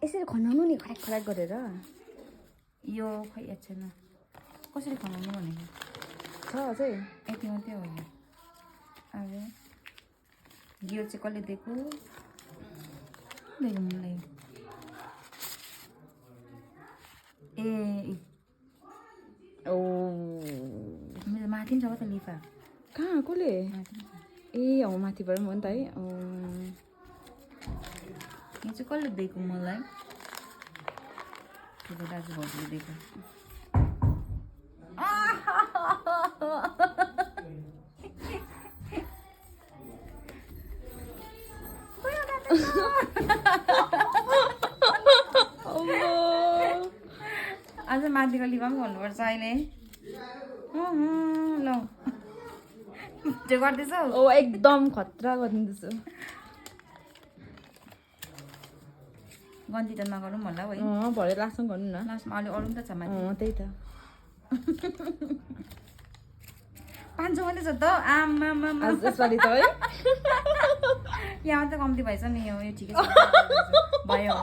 यसरी खनाउनु नि खराक खराक गरेर यो खै याद छैन कसरी खनाउनु भनेको छ अझै यति मात्रै हो यो अब यो चाहिँ कसले दिएको मलाई ए ओ मेरो माथि पनि छ त लिफा कहाँ कसले ए माथिबाट पनि हो नि त है यो चाहिँ कसले दिएको मलाई त्यो दाजु भाउजूले दिएको आज माथिको लिफा पनि खोल्नुपर्छ अहिले ल त्यो गर्दैछौ ओ एकदम खतरा गरिदिँदैछु गन्ती त नगरौँ होला है भरे लास्टमा गर्नु न लास्टमा अलि अरू पनि त छ माथि त्यही त 500 मात्रै छ त आमा यसपालि त है यहाँ त कम्ती भएछ नि यो ठिकै छ भयो